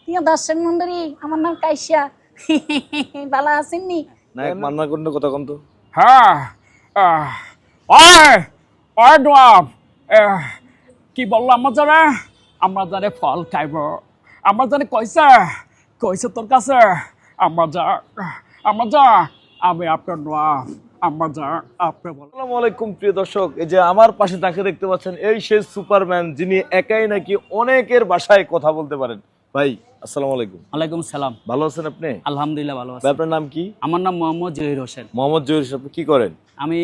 প্রিয় দর্শক মন্ডলী, আমার নাম কাইসা। ভালো আছেননি? নায়ক মান্না কোন কথা কম তো। হ্যাঁ ওই ওই ডোয়াব কি বললো আমরা জানে ফল খাইব, আমরা জানে কইছে কইছে তোর কাছে আমরা যা আমি আপনার ডোয়াব, আমরা যা আপনি বল। আসসালামু আলাইকুম প্রিয় দর্শক, এই যে আমার পাশে তাকে দেখতে পাচ্ছেন, এই সেই সুপারম্যান যিনি একাই নাকি অনেকের ভাষায় কথা বলতে পারেন। ভাই আসসালামু আলাইকুম। ওয়ালাইকুম সালাম। ভালো আছেন আপনি? আলহামদুলিল্লাহ ভালো আছি। ভাই আপনার নাম কি? আমার নাম মোহাম্মদ জহির হোসেন। মোহাম্মদ জহির হোসেন। আপনি কি করেন? আমি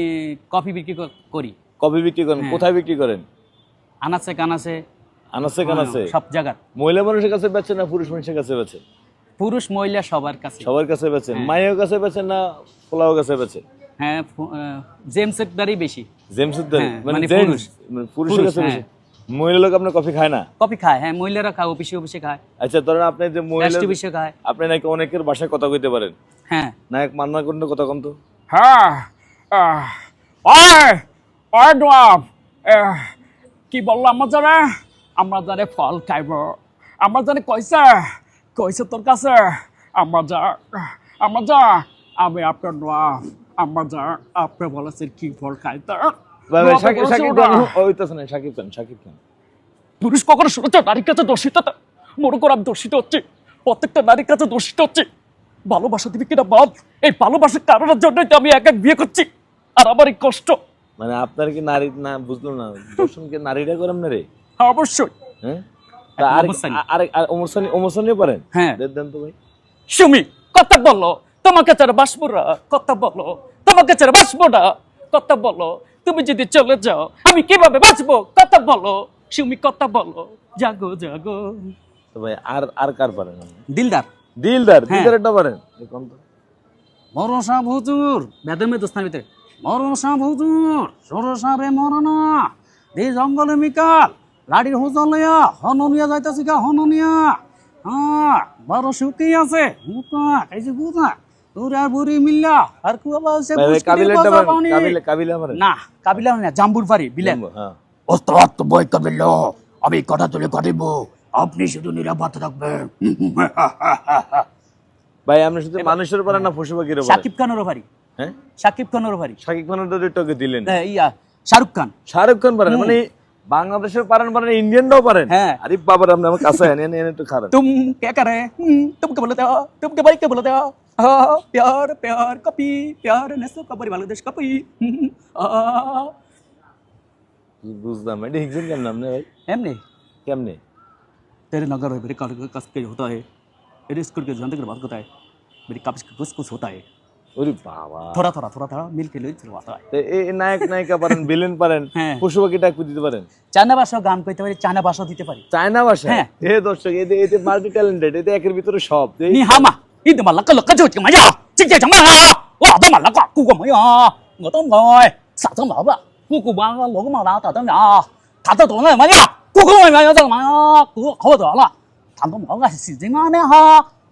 কফি বিক্রি করি। কফি বিক্রি করেন? হ্যাঁ। কোথায় বিক্রি করেন? আনাচে কানাচে আনাসে কানাসে? সব জায়গা। মহিলা মানুষের কাছে বেচেন না পুরুষ মানুষের কাছে বেচেন? পুরুষ মহিলা সবার কাছে। সবার কাছে বেচেন? হ্যাঁ। মায়ের কাছে বেচেন না পোলাও কাছে বেচেন? হ্যাঁ, জেমসের দারই বেশি। জেমসের দাঁড়ি হ্যাঁ, মানে মানে জেন্টস, পুরুষের কাছে বেশি। মহিলা লোক আপনার কফি খায় না? কফি খায়, হ্যাঁ মহিলারা খায়, অফিসে খায়, আচ্ছা ধরেন আপনি যে মহিলা, রাষ্ট্রীয় অফিসে খায়। আপনি নাকি অনেকের ভাষায় কথা কইতে পারেন। হ্যাঁ নায়ক মান্না কোন কথা কম তো। হ্যাঁ ওই ডোয়াব কি বললো আমরা জানে ফল খাইব, আমরা জানে কইছে তোর কাছে আমরা যা আমি আপনার ডোয়াব, আমরা যা আপনি বলেছেন কি ফল খাইতে। শাকিব খান হইতাছে না, শাকিব খান। পুরুষ কখনো শুনেছ নারীর কাছে দর্শিত? মনে করো আমি দর্শিত হচ্ছে, প্রত্যেকটা নারীর কাছে দর্শিত হচ্ছে। ভালোবাসা দিবি কিনা বাপ, এই ভালোবাসার কারণের জন্যই তো আমি এক বিয়ে করছি, আর আমার এই কষ্ট। মানে আপনার কি নারী না, বুঝলো না, দর্শন কি নারীরা করেন না রে? অবশ্যই। হ্যাঁ, আর ওমর সানিও পারেন? হ্যাঁ। দেন তো ভাই। সুমি কথা বলো, তোমাকে ছাড়া বাসবো না, কথা বলো, তোমাকে ছাড়া বাসবো না, কথা বলো, তুমি যদি চলে যাও আমি কিভাবে বাঁচবো, কথা বলো, সুমি কথা বলো, জাগো জাগো। তো ভাই আর কার পারেন? দিলদার। দিলদারটা পারেন? কোন তো? মরসা ভুজুর বেদে মে দোস্তার ভিতরে মরসা ভুজুর সরসা রে মরনা দে জঙ্গলে মিকাল লাড়ির হোজলয়া হননিয়া যাইতাছি কা হননিয়া। হ্যাঁ বড় সুখী আছে মুতা কাইছে গুতা তোর আর বুড়ি মিল্লা আর কুবা সে কাবিলাটা পারেন? কাবিলা পারেন? না কাবিলা না, জাম্বুর পারি বিলেন। হ্যাঁ। ওস্তাদ তো বই কাবিল, আমি কথা তুলে কাটিব, আপনি শুধু নিরাপদ থাকবেন। ভাই আপনি শুধু মানুষের পারেন না পশু পাখিরও পারেন? শাকিব খানেরও পারি। হ্যাঁ, শাকিব খানেরও পারি। শাকিব খানের তো দিলেন। ইয়া শাহরুখ খান। শাহরুখ খান পারেন? মানে বাংলাদেশের পারেন, ইন্ডিয়ানরাও পারেন? হ্যাঁ। আরে বাবা আপনি আমার কাছে এনে একটু খারাপ। तुम क्या कर रहे हैं? तुम क्या बोलते हो? तुम क्या भाई क्या बोलते हो? प्यार प्यार कपी प्यार नसो कपरी बांग्लादेश कपी। বুঝলাম, এটা হিগজেন কেন নাম ভাই? हमने কেমনে? तेरे नगर है मेरे कार कस के होता है, मेरे स्कूल के जानते के बात होता है, मेरी कापिस कुछ कुछ होता है, ওরে বাবা। थोड़ा मिल के ले चलवाता है। তো এই নায়ক নায়িকা পারেন, ভিলেন পারেন, হ্যাঁ। পশু পাখি ডাক দিতে পারেন? চায়না ভাষা গান কইতে পারি, চায়না ভাষা দিতে পারি। চায়না ভাষা? হ্যাঁ। এ দর্শক, এতে মাল্টি ট্যালেন্টেড, এতে একের ভিতরে সব। নি হামা ইদ মাল্লাকা লকা জো চিমা ইয়া চিকে জামা ওয়া দা মাল্লাকা কুকু মায়া ngọ tông rồi sa tông bảo ba cucu ba lo cái màu đỏ ta tông ya ta tông này mà ya cucu mày mày tông mà cucu khó được là ta tông bảo cái gì mà nè ha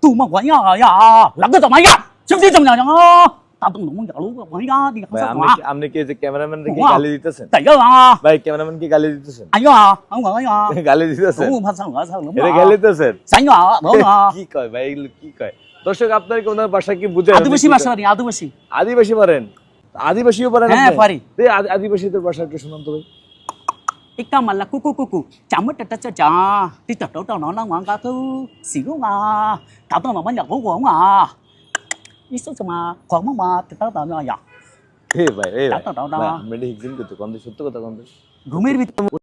tu mà quậy ya là cái tông mày ya chúng đi tông nhà ta tông nó ya lu quậy ya đi ভাই không sao আপনি কি যে cameraman কে গালি দিতেছেন? তাই না ভাই cameraman কি গালি দিতেছেন? আইয়া আমি গায়া গালি দিতেছেন? ও ভাষা ভাষা লো এটা গালি দিতেছেন? সাই না না কি কয় ভাই, এগুলো কি কয়? দর্শক আপনার কি ওনার ভাষা কি বুঝে? আদিবাসী ভাষা পারি, আদিবাসী। আদিবাসী পারেন? আদিবাসীও পারেন? হ্যাঁ, পারি। আদিবাসীদের ভাষা একটু শোনান তো ভাই। Ika mà là cu chấm mất ta cha đi tập đấu tao nó ngang cả thứ xíu mà tao tao mà mới nhập của mà ít số mà khoảng mà tao tao nhỏ এ ভাই, দাও। ভাই আপনি হিগজেন করতে কোন সত্য কথা কোন? ঘুমের ভিতরে